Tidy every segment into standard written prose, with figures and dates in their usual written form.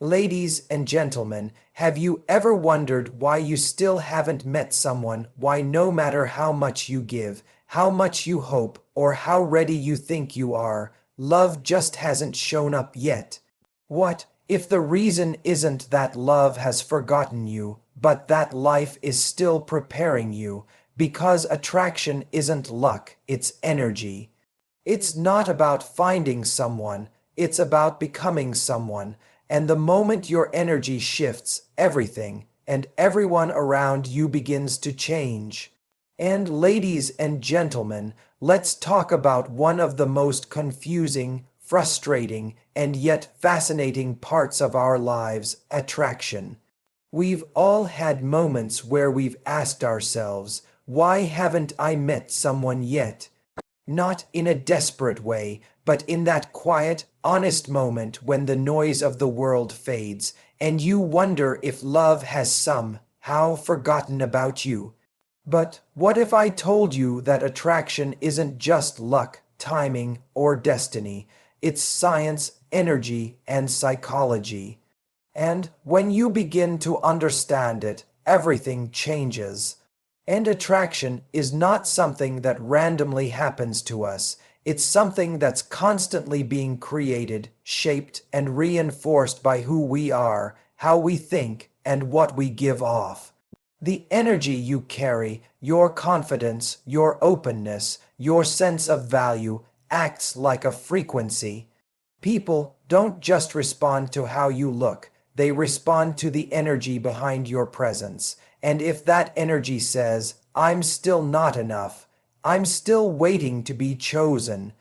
Ladies and gentlemen, have you ever wondered why you still haven't met someone, why no matter how much you give, how much you hope, or how ready you think you are, love just hasn't shown up yet? What if the reason isn't that love has forgotten you, but that life is still preparing you, because attraction isn't luck, it's energy. It's not about finding someone, it's about becoming someone. And the moment your energy shifts, everything and everyone around you begins to change. And ladies and gentlemen, let's talk about one of the most confusing, frustrating, and yet fascinating parts of our lives, attraction. We've all had moments where we've asked ourselves, why haven't I met someone yet? Not in a desperate way, but in that quiet, honest moment when the noise of the world fades, and you wonder if love has somehow forgotten about you. But what if I told you that attraction isn't just luck, timing, or destiny? It's science, energy, and psychology. And when you begin to understand it, everything changes. And attraction is not something that randomly happens to us. It's something that's constantly being created, shaped, and reinforced by who we are, how we think, and what we give off. The energy you carry, your confidence, your openness, your sense of value, acts like a frequency. People don't just respond to how you look, they respond to the energy behind your presence. And if that energy says, I'm still not enough, I'm still waiting to be chosen,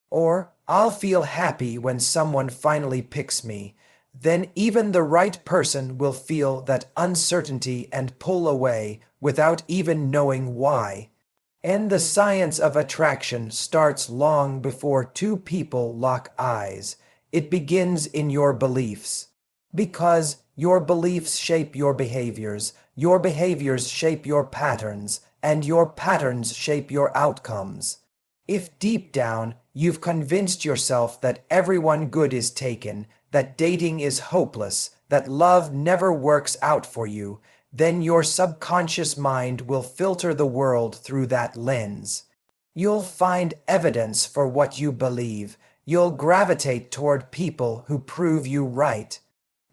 or I'll feel happy when someone finally picks me, then even the right person will feel that uncertainty and pull away without even knowing why. And the science of attraction starts long before two people lock eyes. It begins in your beliefs. Because your beliefs shape your behaviors shape your patterns, and your patterns shape your outcomes. If deep down you've convinced yourself that everyone good is taken, that dating is hopeless, that love never works out for you, then your subconscious mind will filter the world through that lens. You'll find evidence for what you believe. You'll gravitate toward people who prove you right.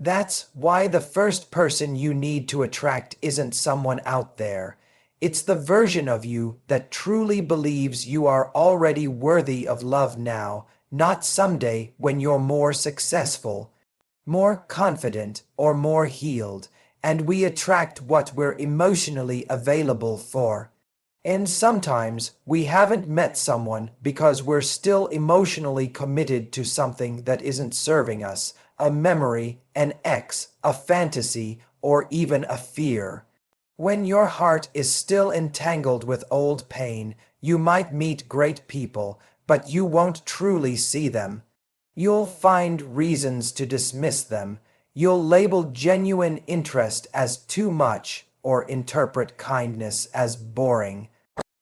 That's why the first person you need to attract isn't someone out there. It's the version of you that truly believes you are already worthy of love now, not someday when you're more successful, more confident, or more healed. And we attract what we're emotionally available for. And sometimes we haven't met someone because we're still emotionally committed to something that isn't serving us, a memory, an ex, a fantasy, or even a fear. When your heart is still entangled with old pain, you might meet great people, but you won't truly see them. You'll find reasons to dismiss them. You'll label genuine interest as too much or interpret kindness as boring.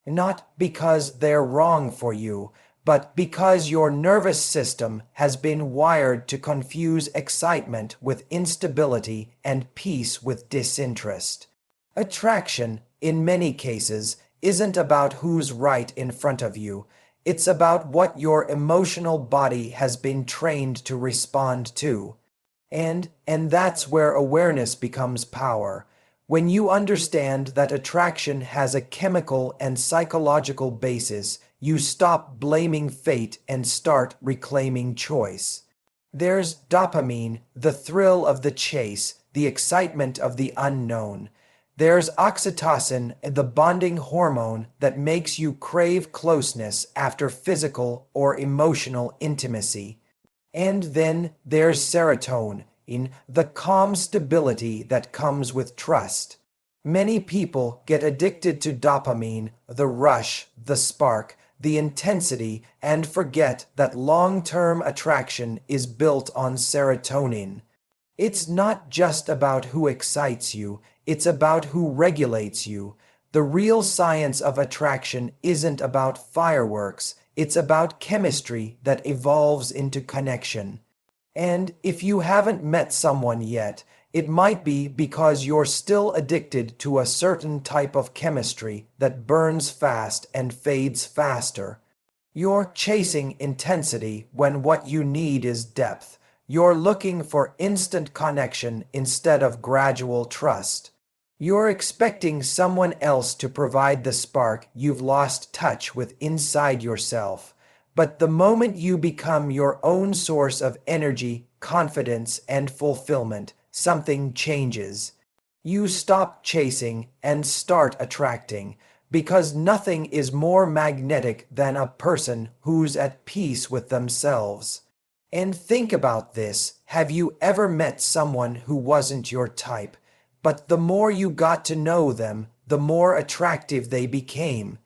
Not because they're wrong for you, but because your nervous system has been wired to confuse excitement with instability and peace with disinterest. Attraction, in many cases, isn't about who's right in front of you. It's about what your emotional body has been trained to respond to. And that's where awareness becomes power. When you understand that attraction has a chemical and psychological basis, you stop blaming fate and start reclaiming choice. There's dopamine, the thrill of the chase, the excitement of the unknown. There's oxytocin, the bonding hormone that makes you crave closeness after physical or emotional intimacy. And then there's serotonin, in the calm stability that comes with trust. Many people get addicted to dopamine, the rush, the spark, the intensity, and forget that long-term attraction is built on serotonin. It's not just about who excites you, it's about who regulates you. The real science of attraction isn't about fireworks, it's about chemistry that evolves into connection. And if you haven't met someone yet, it might be because you're still addicted to a certain type of chemistry that burns fast and fades faster. You're chasing intensity when what you need is depth. You're looking for instant connection instead of gradual trust. You're expecting someone else to provide the spark you've lost touch with inside yourself. But the moment you become your own source of energy, confidence, and fulfillment, something changes. You stop chasing and start attracting, because nothing is more magnetic than a person who's at peace with themselves. And think about this. Have you ever met someone who wasn't your type, but the more you got to know them, the more attractive they became?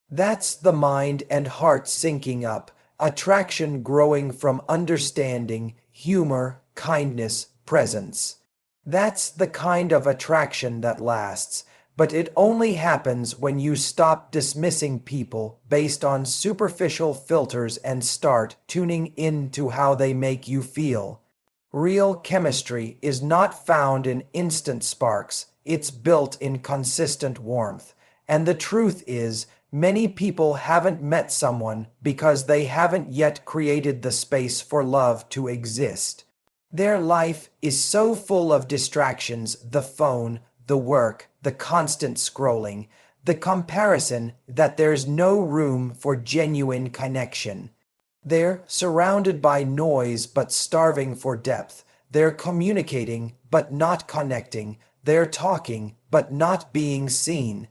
That's the mind and heart syncing up, attraction growing from understanding, humor, kindness, presence. That's the kind of attraction that lasts, but it only happens when you stop dismissing people based on superficial filters and start tuning into how they make you feel. Real chemistry is not found in instant sparks, it's built in consistent warmth. And the truth is, many people haven't met someone because they haven't yet created the space for love to exist. Their life is so full of distractions, the phone, the work, the constant scrolling, the comparison, that there's no room for genuine connection. They're surrounded by noise but starving for depth. They're communicating but not connecting. They're talking but not being seen.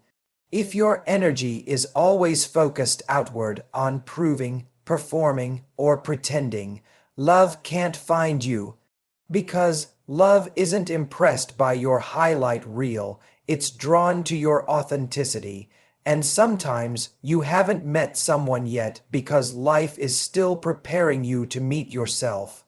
If your energy is always focused outward on proving, performing, or pretending, love can't find you. Because love isn't impressed by your highlight reel, it's drawn to your authenticity. And sometimes you haven't met someone yet because life is still preparing you to meet yourself.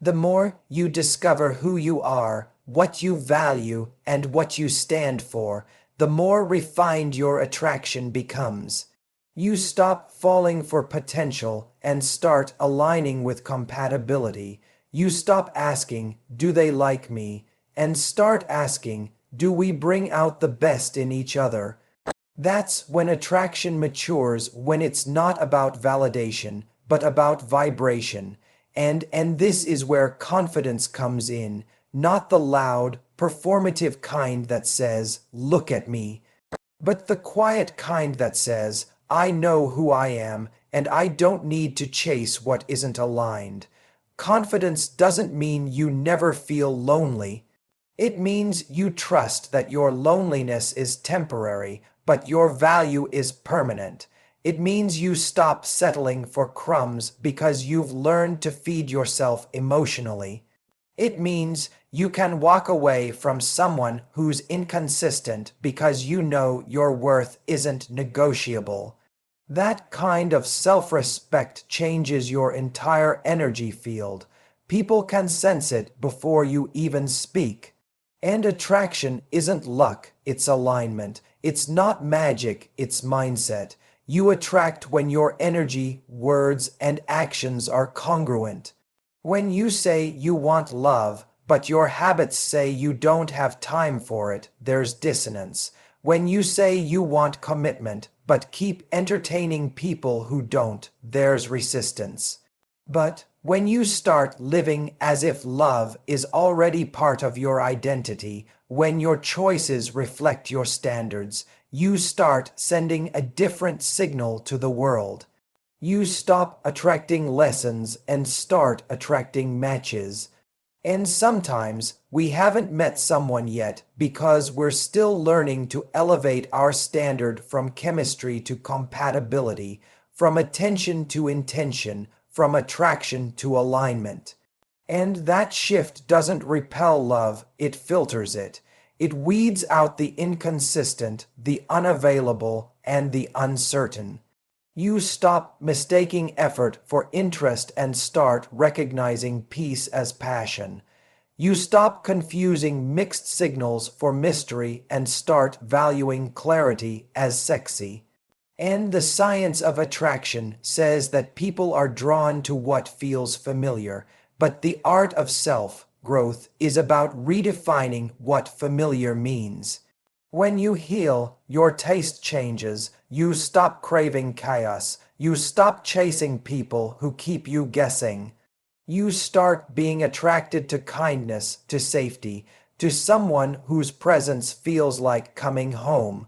The more you discover who you are, what you value, and what you stand for, the more refined your attraction becomes. You stop falling for potential and start aligning with compatibility. You stop asking, do they like me? And start asking, do we bring out the best in each other? That's when attraction matures, when it's not about validation, but about vibration. And this is where confidence comes in, not the loud, performative kind that says, look at me, but the quiet kind that says, I know who I am, and I don't need to chase what isn't aligned. Confidence doesn't mean you never feel lonely. It means you trust that your loneliness is temporary, but your value is permanent. It means you stop settling for crumbs because you've learned to feed yourself emotionally. It means you can walk away from someone who's inconsistent because you know your worth isn't negotiable. That kind of self-respect changes your entire energy field. People can sense it before you even speak. And attraction isn't luck, it's alignment. It's not magic, it's mindset. You attract when your energy, words, and actions are congruent. When you say you want love, but your habits say you don't have time for it, there's dissonance. When you say you want commitment, but keep entertaining people who don't, there's resistance. But when you start living as if love is already part of your identity, when your choices reflect your standards, you start sending a different signal to the world. You stop attracting lessons and start attracting matches. And sometimes we haven't met someone yet because we're still learning to elevate our standard from chemistry to compatibility, from attention to intention, from attraction to alignment. And that shift doesn't repel love, it filters it. It weeds out the inconsistent, the unavailable, and the uncertain. You stop mistaking effort for interest and start recognizing peace as passion. You stop confusing mixed signals for mystery and start valuing clarity as sexy. And the science of attraction says that people are drawn to what feels familiar, but the art of self-growth is about redefining what familiar means. When you heal, your taste changes. You stop craving chaos. You stop chasing people who keep you guessing. You start being attracted to kindness, to safety, to someone whose presence feels like coming home.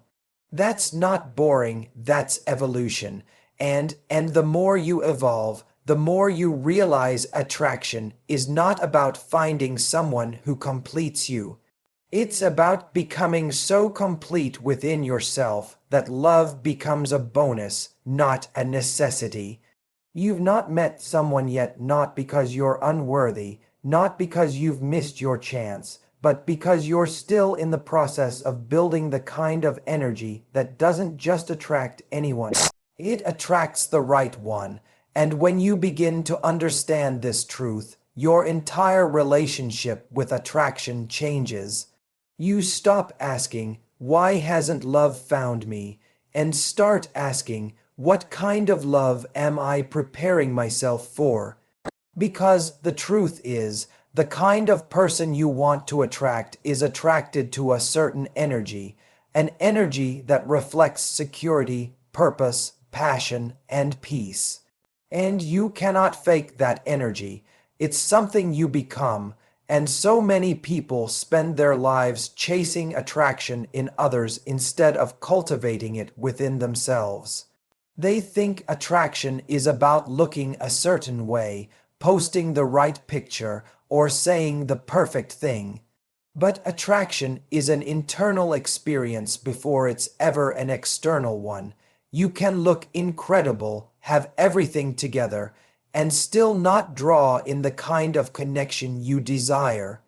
That's not boring, that's evolution. And the more you evolve, the more you realize attraction is not about finding someone who completes you. It's about becoming so complete within yourself that love becomes a bonus, not a necessity. You've not met someone yet, not because you're unworthy, not because you've missed your chance, but because you're still in the process of building the kind of energy that doesn't just attract anyone. It attracts the right one. And when you begin to understand this truth, your entire relationship with attraction changes. You stop asking, "Why hasn't love found me?" and start asking, "What kind of love am I preparing myself for?" Because the truth is, the kind of person you want to attract is attracted to a certain energy, an energy that reflects security, purpose, passion, and peace. And you cannot fake that energy. It's something you become. And so many people spend their lives chasing attraction in others instead of cultivating it within themselves. They think attraction is about looking a certain way, posting the right picture, or saying the perfect thing. But attraction is an internal experience before it's ever an external one. You can look incredible, have everything together, and still not draw in the kind of connection you desire.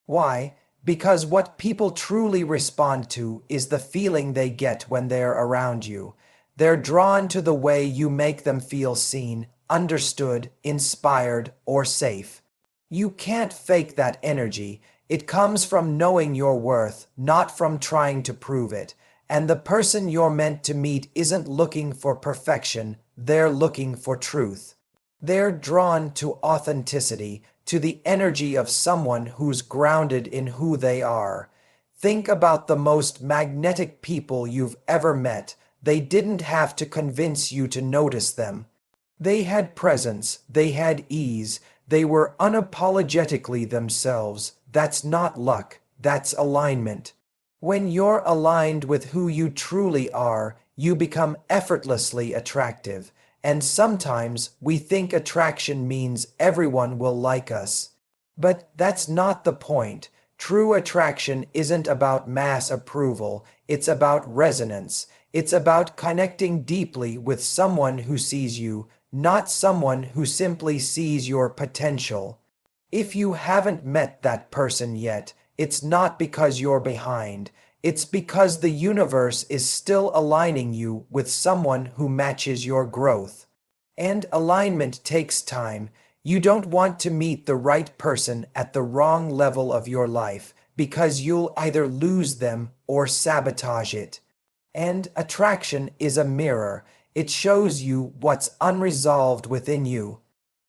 Why? Because what people truly respond to is the feeling they get when they're around you. They're drawn to the way you make them feel seen, understood, inspired, or safe. You can't fake that energy. It comes from knowing your worth, not from trying to prove it. And the person you're meant to meet isn't looking for perfection, they're looking for truth. They're drawn to authenticity, to the energy of someone who's grounded in who they are. Think about the most magnetic people you've ever met. They didn't have to convince you to notice them. They had presence, they had ease, they were unapologetically themselves. That's not luck, that's alignment. When you're aligned with who you truly are, you become effortlessly attractive. And sometimes we think attraction means everyone will like us. But that's not the point. True attraction isn't about mass approval, it's about resonance. It's about connecting deeply with someone who sees you, not someone who simply sees your potential. If you haven't met that person yet, it's not because you're behind. It's because the universe is still aligning you with someone who matches your growth. And alignment takes time. You don't want to meet the right person at the wrong level of your life because you'll either lose them or sabotage it. And attraction is a mirror. It shows you what's unresolved within you.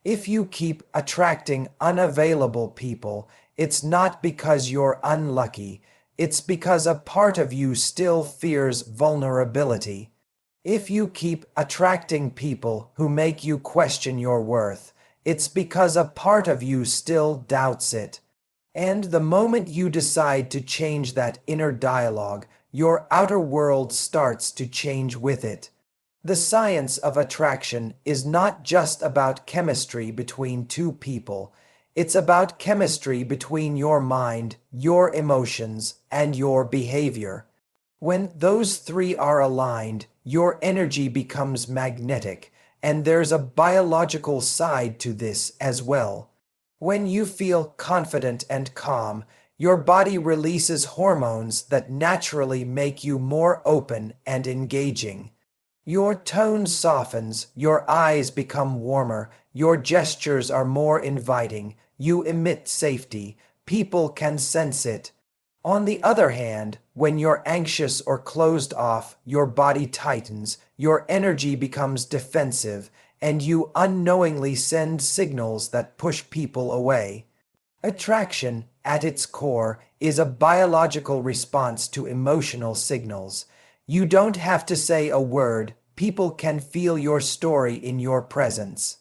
If you keep attracting unavailable people, it's not because you're unlucky. It's because a part of you still fears vulnerability. If you keep attracting people who make you question your worth, it's because a part of you still doubts it. And the moment you decide to change that inner dialogue, your outer world starts to change with it. The science of attraction is not just about chemistry between two people. It's about chemistry between your mind, your emotions, and your behavior. When those three are aligned, your energy becomes magnetic, and there's a biological side to this as well. When you feel confident and calm, your body releases hormones that naturally make you more open and engaging. Your tone softens, your eyes become warmer, your gestures are more inviting, you emit safety, people can sense it. On the other hand, when you're anxious or closed off, your body tightens, your energy becomes defensive, and you unknowingly send signals that push people away. Attraction, at its core, is a biological response to emotional signals. You don't have to say a word, people can feel your story in your presence.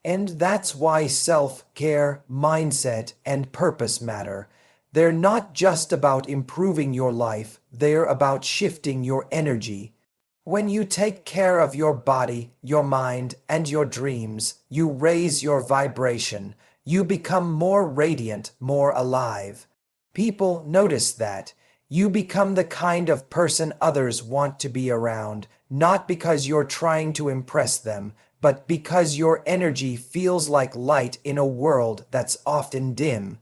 And that's why self-care, mindset, and purpose matter. They're not just about improving your life, they're about shifting your energy. When you take care of your body, your mind, and your dreams, you raise your vibration. You become more radiant, more alive. People notice that. You become the kind of person others want to be around, not because you're trying to impress them, but because your energy feels like light in a world that's often dim.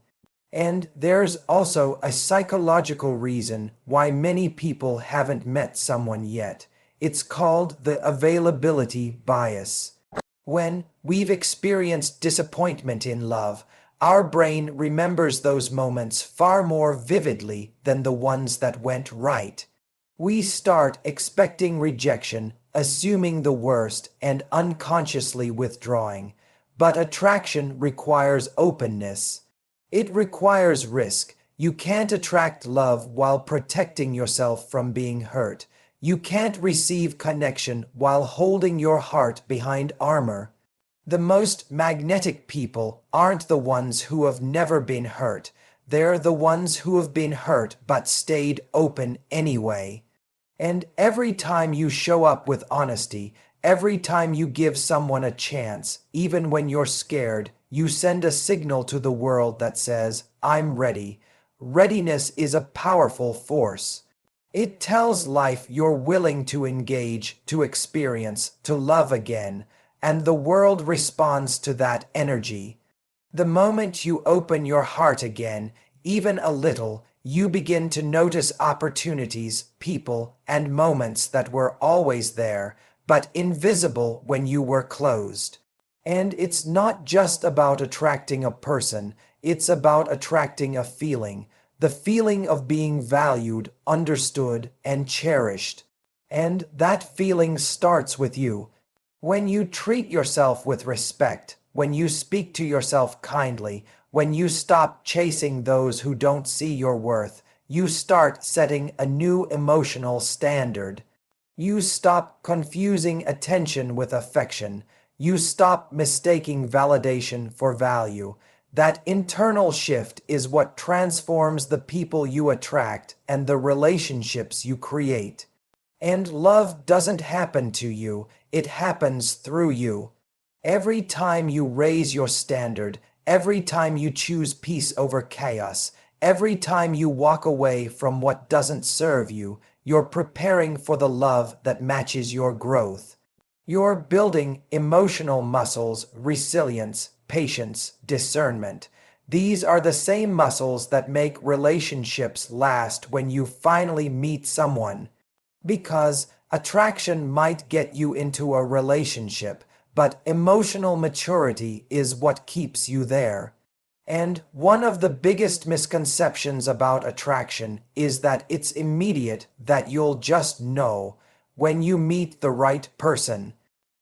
And there's also a psychological reason why many people haven't met someone yet. It's called the availability bias. When we've experienced disappointment in love, our brain remembers those moments far more vividly than the ones that went right. We start expecting rejection, assuming the worst, and unconsciously withdrawing. But attraction requires openness. It requires risk. You can't attract love while protecting yourself from being hurt. You can't receive connection while holding your heart behind armor. The most magnetic people aren't the ones who have never been hurt. They're the ones who have been hurt but stayed open anyway. And every time you show up with honesty, every time you give someone a chance, even when you're scared, you send a signal to the world that says, I'm ready. Readiness is a powerful force. It tells life you're willing to engage, to experience, to love again, and the world responds to that energy. The moment you open your heart again, even a little, you begin to notice opportunities, people, and moments that were always there, but invisible when you were closed. And it's not just about attracting a person, it's about attracting a feeling, the feeling of being valued, understood, and cherished. And that feeling starts with you. When you treat yourself with respect, when you speak to yourself kindly, when you stop chasing those who don't see your worth, you start setting a new emotional standard. You stop confusing attention with affection. You stop mistaking validation for value. That internal shift is what transforms the people you attract and the relationships you create. And love doesn't happen to you, it happens through you. Every time you raise your standard, every time you choose peace over chaos, every time you walk away from what doesn't serve you, you're preparing for the love that matches your growth. You're building emotional muscles, resilience, patience, discernment. These are the same muscles that make relationships last when you finally meet someone. Because attraction might get you into a relationship, but emotional maturity is what keeps you there. And one of the biggest misconceptions about attraction is that it's immediate, that you'll just know when you meet the right person.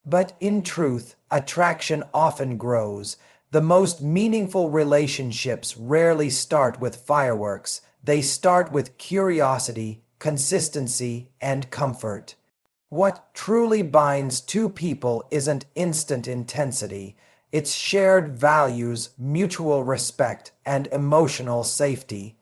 But in truth, attraction often grows. The most meaningful relationships rarely start with fireworks. They start with curiosity, consistency, and comfort. What truly binds two people isn't instant intensity. It's shared values, mutual respect, and emotional safety.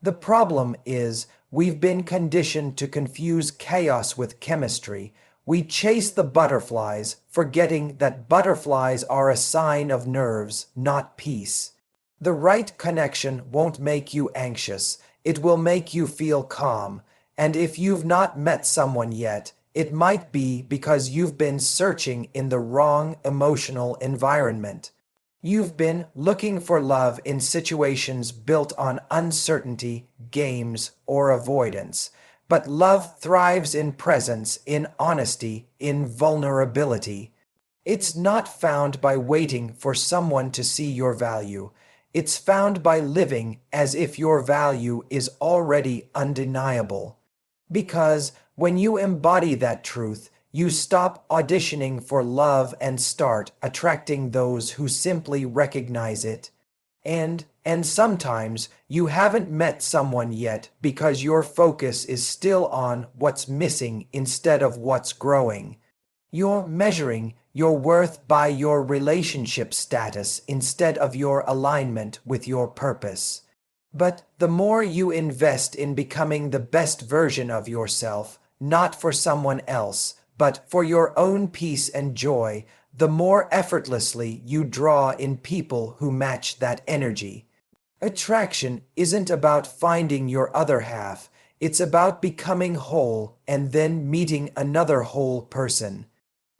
The problem is, we've been conditioned to confuse chaos with chemistry. We chase the butterflies, forgetting that butterflies are a sign of nerves, not peace. The right connection won't make you anxious. It will make you feel calm. And if you've not met someone yet, it might be because you've been searching in the wrong emotional environment. You've been looking for love in situations built on uncertainty, games, or avoidance. But love thrives in presence, in honesty, in vulnerability. It's not found by waiting for someone to see your value. It's found by living as if your value is already undeniable. Because when you embody that truth, You stop auditioning for love and start attracting those who simply recognize it. And sometimes you haven't met someone yet because your focus is still on what's missing instead of what's growing. You're measuring your worth by your relationship status instead of your alignment with your purpose. But the more you invest in becoming the best version of yourself, not for someone else, but for your own peace and joy, the more effortlessly you draw in people who match that energy. Attraction isn't about finding your other half, it's about becoming whole and then meeting another whole person.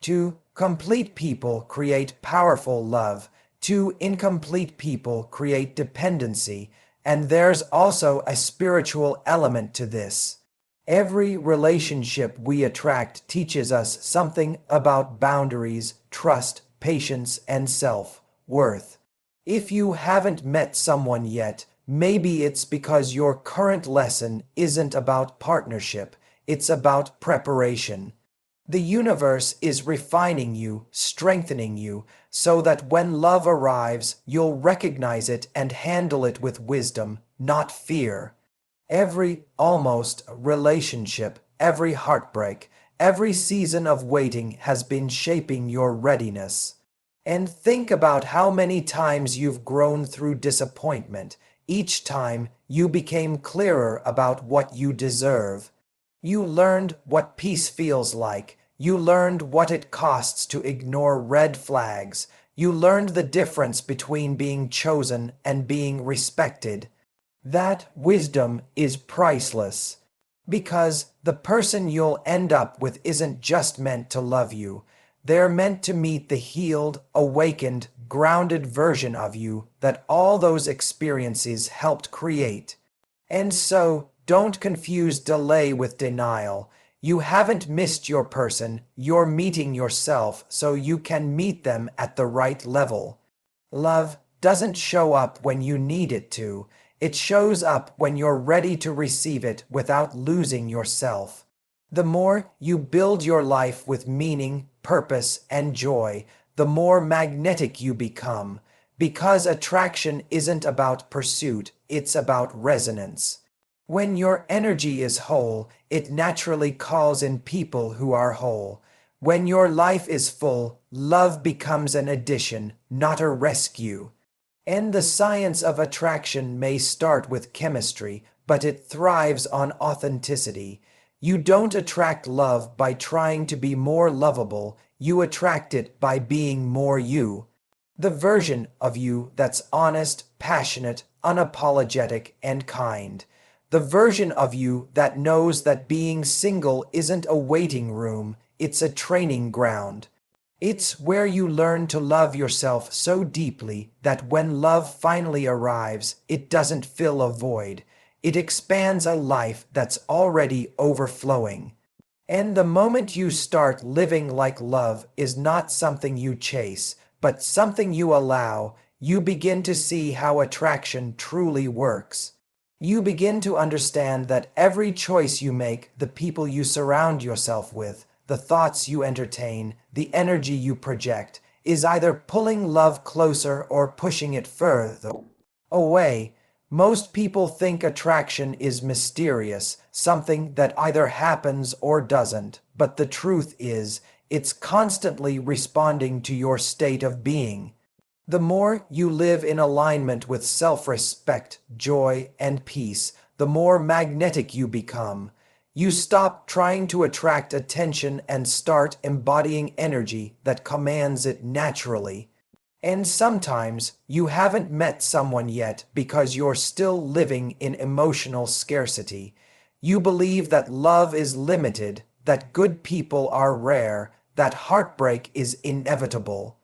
Two complete people create powerful love. Two incomplete people create dependency. And there's also a spiritual element to this. Every relationship we attract teaches us something about boundaries, trust, patience, and self-worth. If you haven't met someone yet, maybe it's because your current lesson isn't about partnership, it's about preparation. The universe is refining you, strengthening you, so that when love arrives, you'll recognize it and handle it with wisdom, not fear. Every almost relationship, every heartbreak, every season of waiting has been shaping your readiness. And think about how many times you've grown through disappointment. Each time you became clearer about what you deserve. You learned what peace feels like. You learned what it costs to ignore red flags. You learned the difference between being chosen and being respected. That wisdom is priceless. Because the person you'll end up with isn't just meant to love you. They're meant to meet the healed, awakened, grounded version of you that all those experiences helped create. And so, don't confuse delay with denial. You haven't missed your person, you're meeting yourself so you can meet them at the right level. Love doesn't show up when you need it to. It shows up when you're ready to receive it without losing yourself. The more you build your life with meaning, purpose, and joy, the more magnetic you become. Because attraction isn't about pursuit, it's about resonance. When your energy is whole, it naturally calls in people who are whole. When your life is full, love becomes an addition, not a rescue. And the science of attraction may start with chemistry, but it thrives on authenticity. You don't attract love by trying to be more lovable, you attract it by being more you. The version of you that's honest, passionate, unapologetic, and kind. The version of you that knows that being single isn't a waiting room, it's a training ground. It's where you learn to love yourself so deeply that when love finally arrives, it doesn't fill a void. It expands a life that's already overflowing. And the moment you start living like love is not something you chase, but something you allow, you begin to see how attraction truly works. You begin to understand that every choice you make, the people you surround yourself with, the thoughts you entertain, the energy you project, is either pulling love closer or pushing it further away. Most people think attraction is mysterious, something that either happens or doesn't, but the truth is, it's constantly responding to your state of being. The more you live in alignment with self-respect, joy, and peace, the more magnetic you become. You stop trying to attract attention and start embodying energy that commands it naturally. And sometimes you haven't met someone yet because you're still living in emotional scarcity. You believe that love is limited, that good people are rare, that heartbreak is inevitable.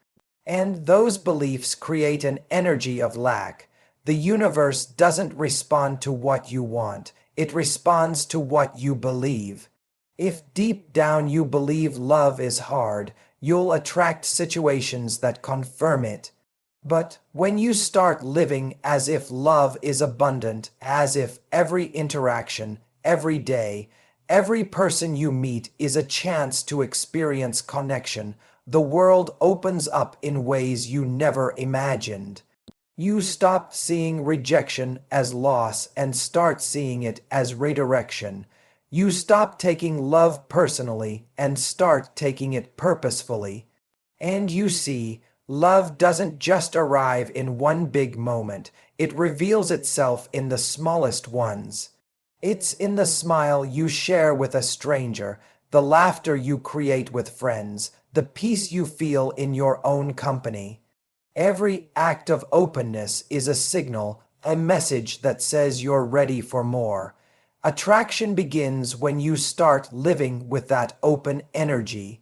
And those beliefs create an energy of lack. The universe doesn't respond to what you want. It responds to what you believe. If deep down you believe love is hard, you'll attract situations that confirm it. But when you start living as if love is abundant, as if every interaction, every day, Every person you meet is a chance to experience connection. The world opens up in ways you never imagined. You stop seeing rejection as loss and start seeing it as redirection. You stop taking love personally and start taking it purposefully. And you see, love doesn't just arrive in one big moment, it reveals itself in the smallest ones. It's in the smile you share with a stranger, the laughter you create with friends, the peace you feel in your own company. Every act of openness is a signal, a message that says you're ready for more. Attraction begins when you start living with that open energy.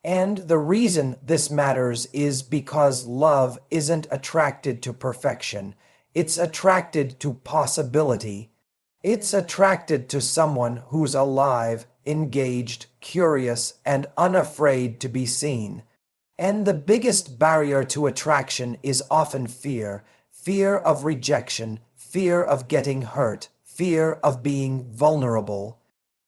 And the reason this matters is because love isn't attracted to perfection. It's attracted to possibility. It's attracted to someone who's alive, engaged, curious, and unafraid to be seen. And the biggest barrier to attraction is often fear. Fear of rejection, fear of getting hurt, fear of being vulnerable.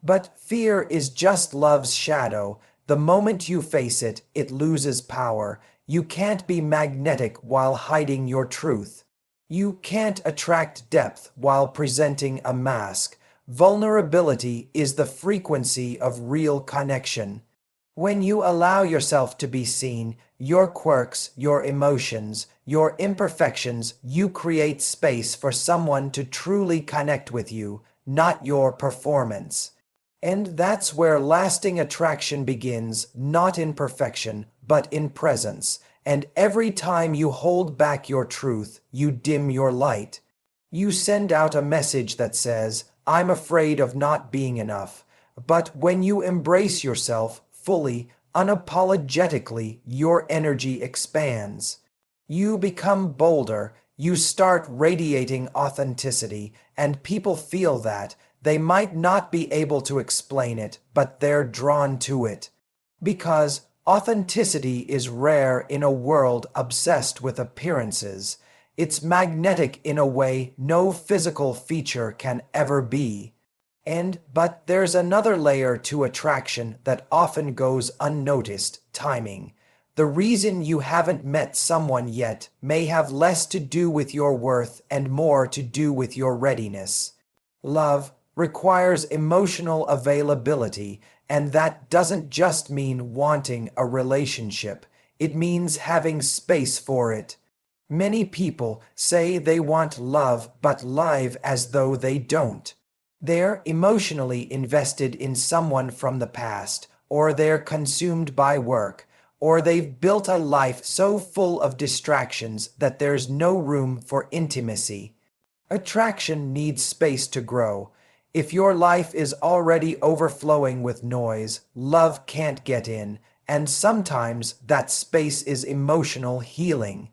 But fear is just love's shadow. The moment you face it, it loses power. You can't be magnetic while hiding your truth. You can't attract depth while presenting a mask. Vulnerability is the frequency of real connection. When you allow yourself to be seen, your quirks, your emotions, your imperfections, you create space for someone to truly connect with you, not your performance. And that's where lasting attraction begins, not in perfection, but in presence. And every time you hold back your truth, you dim your light. You send out a message that says, I'm afraid of not being enough. But when you embrace yourself fully, unapologetically, your energy expands. You become bolder, you start radiating authenticity, and people feel that. They might not be able to explain it, but they're drawn to it. Because authenticity is rare in a world obsessed with appearances. It's magnetic in a way no physical feature can ever be. But there's another layer to attraction that often goes unnoticed: timing. The reason you haven't met someone yet may have less to do with your worth and more to do with your readiness. Love requires emotional availability, and that doesn't just mean wanting a relationship. It means having space for it. Many people say they want love but live as though they don't. They're emotionally invested in someone from the past, or they're consumed by work, or they've built a life so full of distractions that there's no room for intimacy. Attraction needs space to grow. If your life is already overflowing with noise, love can't get in, and sometimes that space is emotional healing.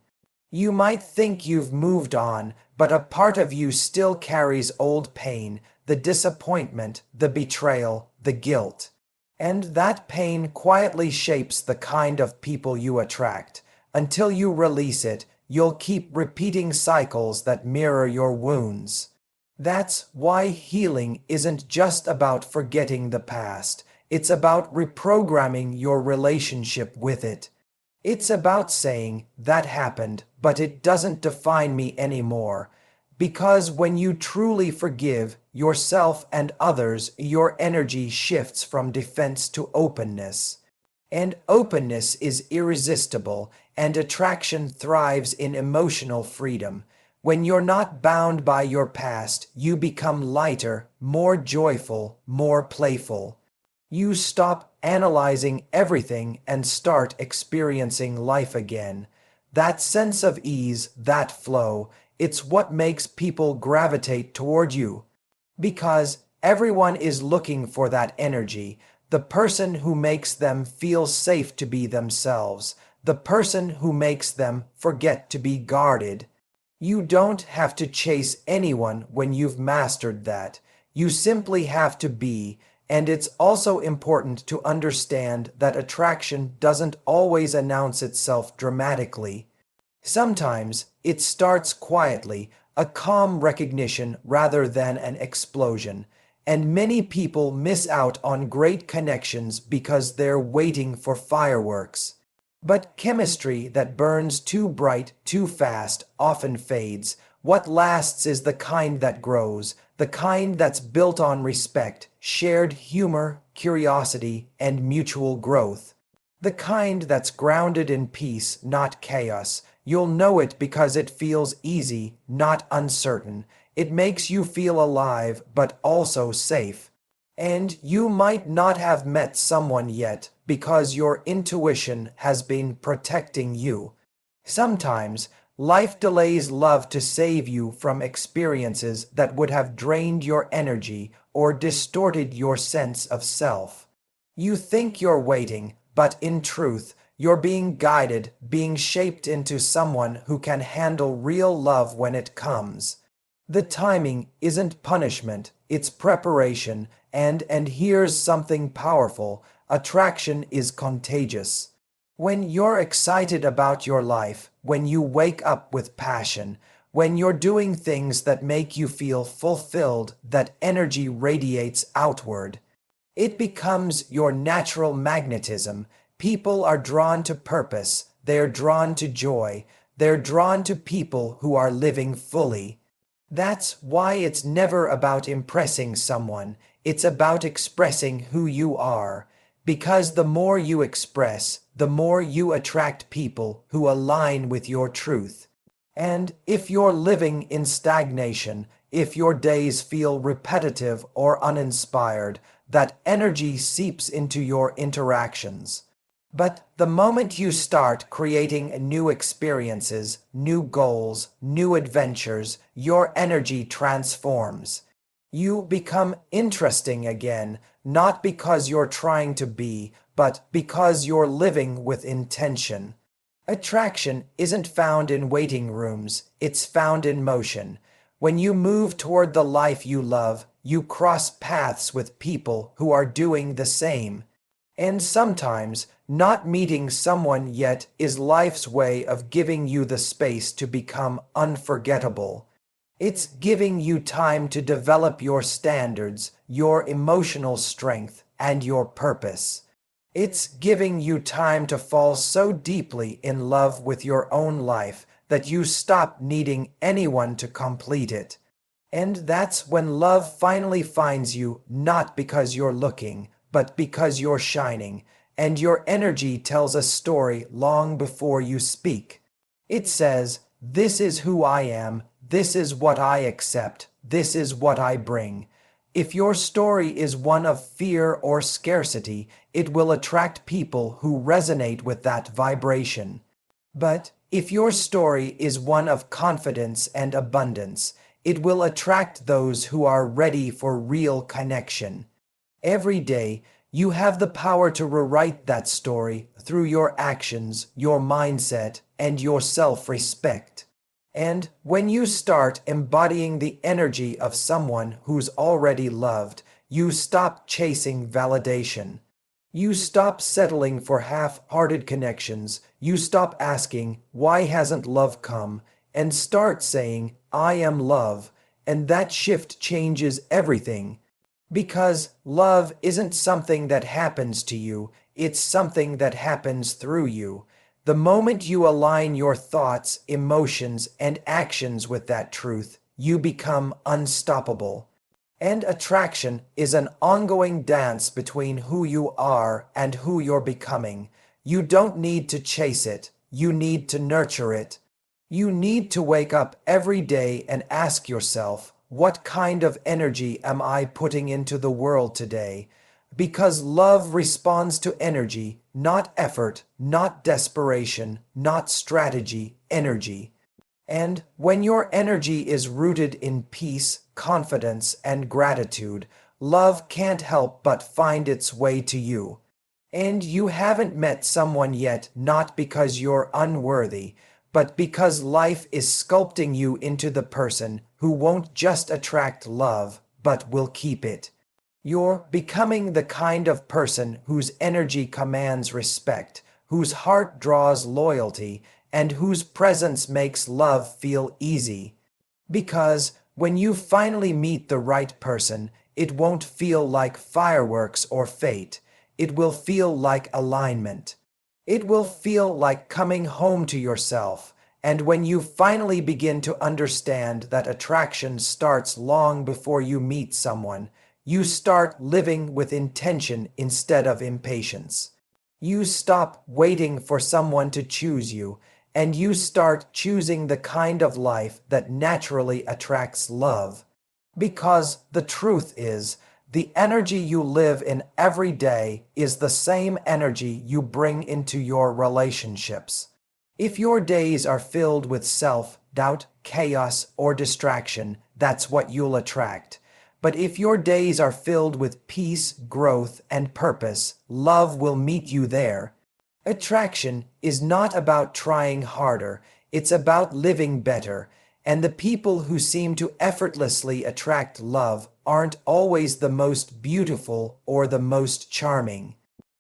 You might think you've moved on, but a part of you still carries old pain, the disappointment, the betrayal, the guilt. And that pain quietly shapes the kind of people you attract. Until you release it, you'll keep repeating cycles that mirror your wounds. That's why healing isn't just about forgetting the past. It's about reprogramming your relationship with it. It's about saying, that happened, but it doesn't define me anymore. Because when you truly forgive yourself and others, your energy shifts from defense to openness. And openness is irresistible, and attraction thrives in emotional freedom. When you're not bound by your past, you become lighter, more joyful, more playful. You stop analyzing everything and start experiencing life again. That sense of ease, that flow, it's what makes people gravitate toward you. Because everyone is looking for that energy, the person who makes them feel safe to be themselves, the person who makes them forget to be guarded. You don't have to chase anyone when you've mastered that. You simply have to be. And it's also important to understand that attraction doesn't always announce itself dramatically. Sometimes it starts quietly, a calm recognition rather than an explosion. And many people miss out on great connections because they're waiting for fireworks. But chemistry that burns too bright, too fast, often fades. What lasts is the kind that grows, the kind that's built on respect, shared humor, curiosity, and mutual growth. The kind that's grounded in peace, not chaos. You'll know it because it feels easy, not uncertain. It makes you feel alive, but also safe. And you might not have met someone yet because your intuition has been protecting you. Sometimes, life delays love to save you from experiences that would have drained your energy or distorted your sense of self. You think you're waiting, but in truth, you're being guided, being shaped into someone who can handle real love when it comes. The timing isn't punishment, it's preparation, and here's something powerful. Attraction is contagious. When you're excited about your life, when you wake up with passion, when you're doing things that make you feel fulfilled, that energy radiates outward. It becomes your natural magnetism. People are drawn to purpose, they're drawn to joy, they're drawn to people who are living fully. That's why it's never about impressing someone, it's about expressing who you are. Because the more you express, the more you attract people who align with your truth. And if you're living in stagnation, if your days feel repetitive or uninspired, that energy seeps into your interactions. But the moment you start creating new experiences, new goals, new adventures, your energy transforms. You become interesting again, not because you're trying to be, but because you're living with intention. Attraction isn't found in waiting rooms, it's found in motion. When you move toward the life you love, you cross paths with people who are doing the same. And sometimes, not meeting someone yet is life's way of giving you the space to become unforgettable. It's giving you time to develop your standards, your emotional strength, and your purpose. It's giving you time to fall so deeply in love with your own life that you stop needing anyone to complete it. And that's when love finally finds you, not because you're looking, but because you're shining, and your energy tells a story long before you speak. It says, "This is who I am, this is what I accept, this is what I bring." If your story is one of fear or scarcity, it will attract people who resonate with that vibration. But if your story is one of confidence and abundance, it will attract those who are ready for real connection. Every day, you have the power to rewrite that story through your actions, your mindset, and your self-respect. And when you start embodying the energy of someone who's already loved, you stop chasing validation. You stop settling for half-hearted connections. You stop asking, "Why hasn't love come?" and start saying, "I am love." And that shift changes everything. Because love isn't something that happens to you, it's something that happens through you. The moment you align your thoughts, emotions, and actions with that truth, you become unstoppable. And attraction is an ongoing dance between who you are and who you're becoming. You don't need to chase it, you need to nurture it. You need to wake up every day and ask yourself, what kind of energy am I putting into the world today? Because love responds to energy, not effort, not desperation, not strategy, energy. And when your energy is rooted in peace, confidence, and gratitude, love can't help but find its way to you. And you haven't met someone yet not because you're unworthy, but because life is sculpting you into the person who won't just attract love, but will keep it. You're becoming the kind of person whose energy commands respect, whose heart draws loyalty, and whose presence makes love feel easy. Because when you finally meet the right person, It won't feel like fireworks or fate. It will feel like alignment. It will feel like coming home to yourself. And when you finally begin to understand that attraction starts long before you meet someone, you start living with intention instead of impatience. You stop waiting for someone to choose you, and you start choosing the kind of life that naturally attracts love. Because the truth is, the energy you live in every day is the same energy you bring into your relationships. If your days are filled with self-doubt, chaos, or distraction, that's what you'll attract. But if your days are filled with peace, growth, and purpose, love will meet you there. Attraction is not about trying harder, it's about living better. And the people who seem to effortlessly attract love aren't always the most beautiful or the most charming.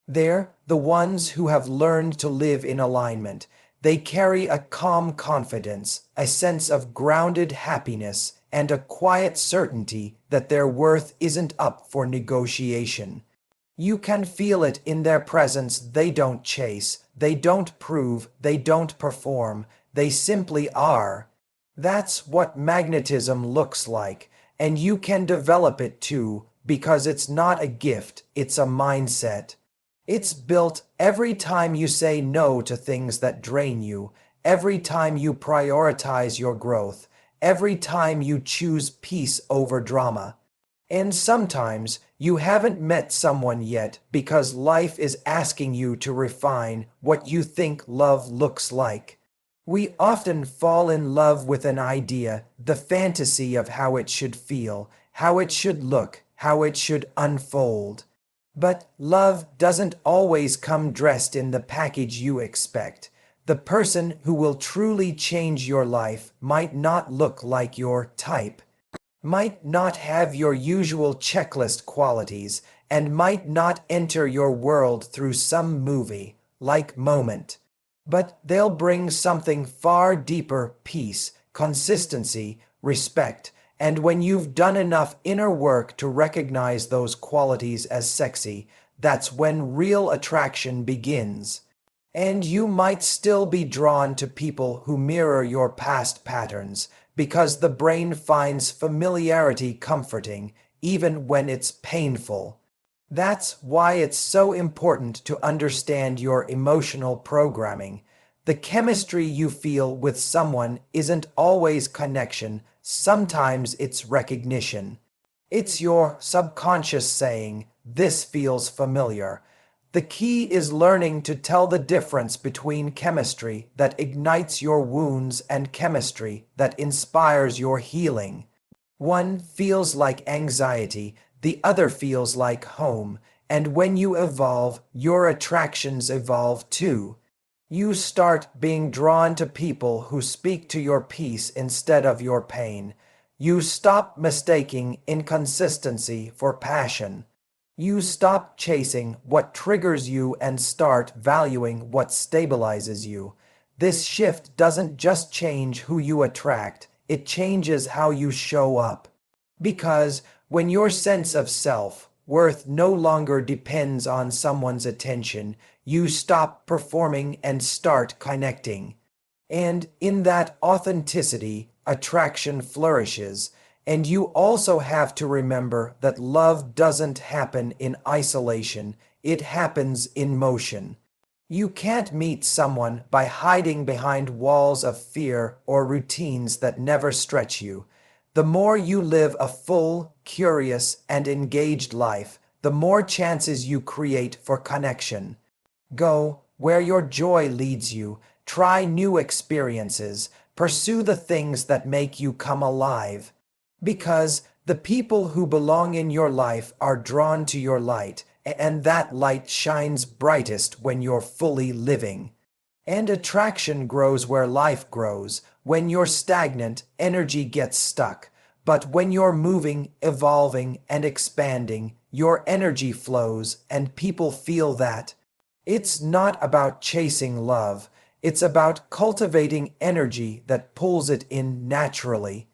They're the ones who have learned to live in alignment. They carry a calm confidence, a sense of grounded happiness, and a quiet certainty that their worth isn't up for negotiation. You can feel it in their presence. They don't chase, they don't prove, they don't perform, they simply are. That's what magnetism looks like, and you can develop it too, because it's not a gift, it's a mindset. It's built every time you say no to things that drain you, every time you prioritize your growth, every time you choose peace over drama. And sometimes you haven't met someone yet because life is asking you to refine what you think love looks like. We often fall in love with an idea, the fantasy of how it should feel, how it should look, how it should unfold. But love doesn't always come dressed in the package you expect. The person who will truly change your life might not look like your type, might not have your usual checklist qualities, and might not enter your world through some movie-like moment. But they'll bring something far deeper: peace, consistency, respect, and when you've done enough inner work to recognize those qualities as sexy, that's when real attraction begins. And you might still be drawn to people who mirror your past patterns, because the brain finds familiarity comforting, even when it's painful. That's why it's so important to understand your emotional programming. The chemistry you feel with someone isn't always connection, sometimes it's recognition. It's your subconscious saying, "This feels familiar." The key is learning to tell the difference between chemistry that ignites your wounds and chemistry that inspires your healing. One feels like anxiety, the other feels like home, and when you evolve, your attractions evolve too. You start being drawn to people who speak to your peace instead of your pain. You stop mistaking inconsistency for passion. You stop chasing what triggers you and start valuing what stabilizes you. This shift doesn't just change who you attract, it changes how you show up. Because when your sense of self-worth no longer depends on someone's attention, you stop performing and start connecting. And in that authenticity, attraction flourishes. And you also have to remember that love doesn't happen in isolation, it happens in motion. You can't meet someone by hiding behind walls of fear or routines that never stretch you. The more you live a full, curious, and engaged life, the more chances you create for connection. Go where your joy leads you, try new experiences, pursue the things that make you come alive. Because the people who belong in your life are drawn to your light, and that light shines brightest when you're fully living. And attraction grows where life grows. When you're stagnant, energy gets stuck. But when you're moving, evolving, and expanding, your energy flows, and people feel that. It's not about chasing love. It's about cultivating energy that pulls it in naturally.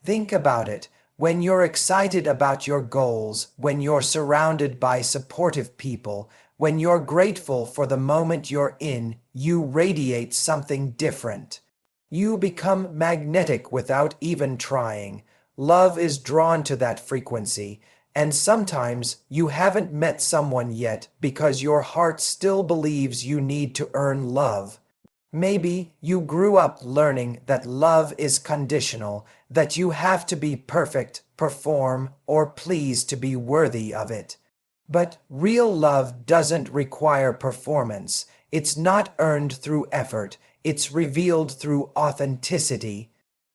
Think about it. When you're excited about your goals, when you're surrounded by supportive people, when you're grateful for the moment you're in, you radiate something different. You become magnetic without even trying. Love is drawn to that frequency, and sometimes you haven't met someone yet because your heart still believes you need to earn love. Maybe you grew up learning that love is conditional, that you have to be perfect, perform, or please to be worthy of it. But real love doesn't require performance. It's not earned through effort. It's revealed through authenticity.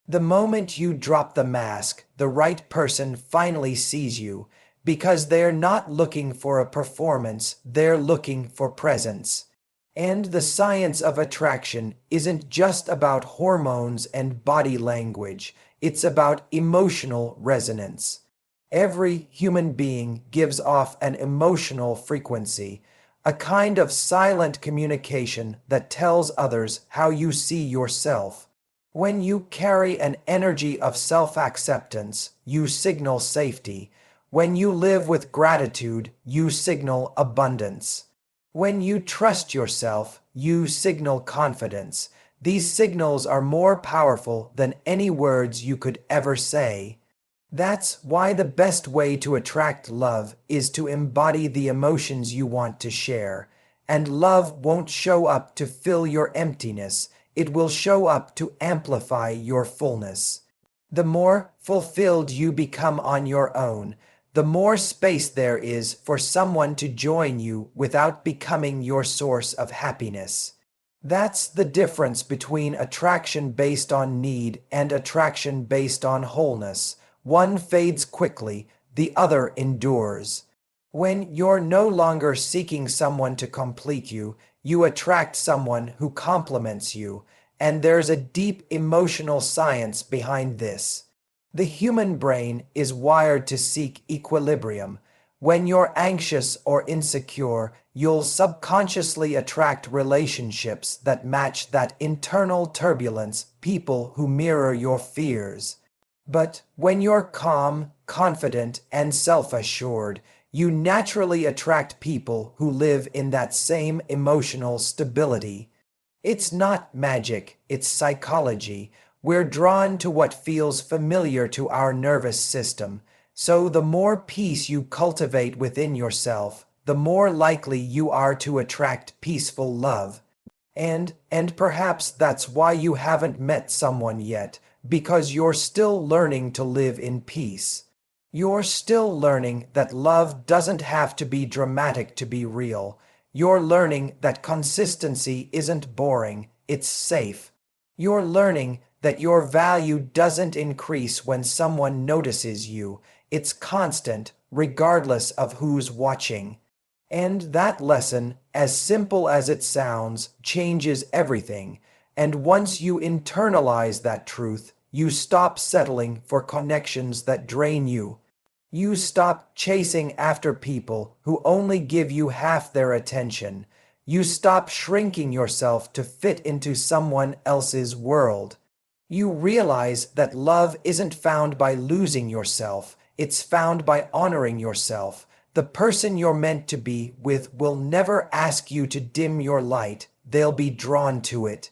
The moment you drop the mask, the right person finally sees you, because they're not looking for a performance, they're looking for presence. And the science of attraction isn't just about hormones and body language, it's about emotional resonance. Every human being gives off an emotional frequency, a kind of silent communication that tells others how you see yourself. When you carry an energy of self-acceptance, you signal safety. When you live with gratitude, you signal abundance. When you trust yourself, you signal confidence. These signals are more powerful than any words you could ever say. That's why the best way to attract love is to embody the emotions you want to share. And love won't show up to fill your emptiness. It will show up to amplify your fullness. The more fulfilled you become on your own, the more space there is for someone to join you without becoming your source of happiness. That's the difference between attraction based on need and attraction based on wholeness. One fades quickly, the other endures. When you're no longer seeking someone to complete you, you attract someone who complements you, and there's a deep emotional science behind this. The human brain is wired to seek equilibrium. When you're anxious or insecure, you'll subconsciously attract relationships that match that internal turbulence, people who mirror your fears. But when you're calm, confident, and self-assured, you naturally attract people who live in that same emotional stability. It's not magic, it's psychology. We're drawn to what feels familiar to our nervous system. So the more peace you cultivate within yourself, the more likely you are to attract peaceful love. And perhaps that's why you haven't met someone yet, because you're still learning to live in peace. You're still learning that love doesn't have to be dramatic to be real. You're learning that consistency isn't boring, it's safe. You're learning that your value doesn't increase when someone notices you. It's constant, regardless of who's watching. And that lesson, as simple as it sounds, changes everything. And once you internalize that truth, you stop settling for connections that drain you. You stop chasing after people who only give you half their attention. You stop shrinking yourself to fit into someone else's world. You realize that love isn't found by losing yourself, it's found by honoring yourself. The person you're meant to be with will never ask you to dim your light, they'll be drawn to it.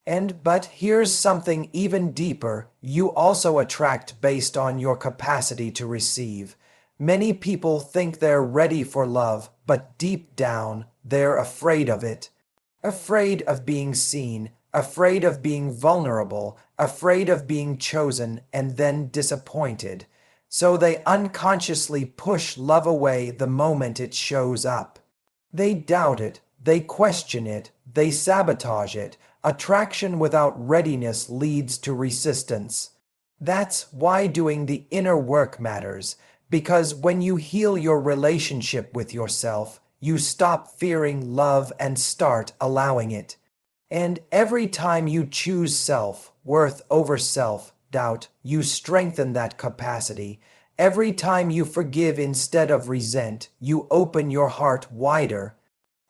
But here's something even deeper. You also attract based on your capacity to receive. Many people think they're ready for love, but deep down, they're afraid of it. Afraid of being seen, afraid of being vulnerable, afraid of being chosen and then disappointed. So they unconsciously push love away the moment it shows up. They doubt it, they question it, they sabotage it. Attraction without readiness leads to resistance. That's why doing the inner work matters, because when you heal your relationship with yourself, you stop fearing love and start allowing it. And every time you choose self-worth over self-doubt, you strengthen that capacity. Every time you forgive instead of resent, you open your heart wider.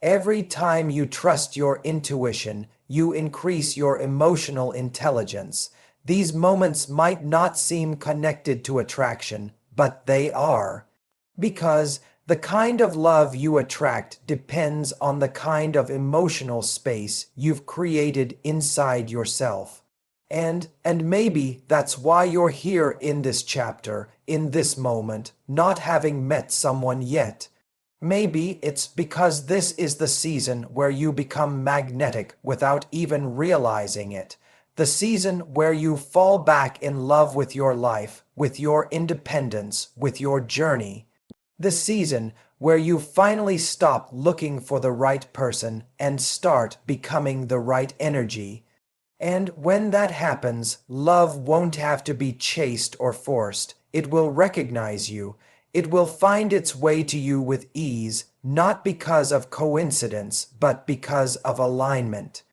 Every time you trust your intuition, you increase your emotional intelligence. These moments might not seem connected to attraction, but they are. Because the kind of love you attract depends on the kind of emotional space you've created inside yourself. And maybe that's why you're here in this chapter, in this moment, not having met someone yet. Maybe it's because this is the season where you become magnetic without even realizing it. The season where you fall back in love with your life, with your independence, with your journey. The season where you finally stop looking for the right person and start becoming the right energy. And when that happens, love won't have to be chased or forced. It will recognize you. It will find its way to you with ease, not because of coincidence, but because of alignment.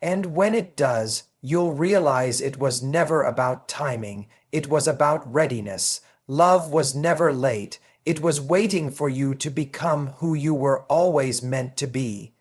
And when it does, you'll realize it was never about timing. It was about readiness. Love was never late. It was waiting for you to become who you were always meant to be.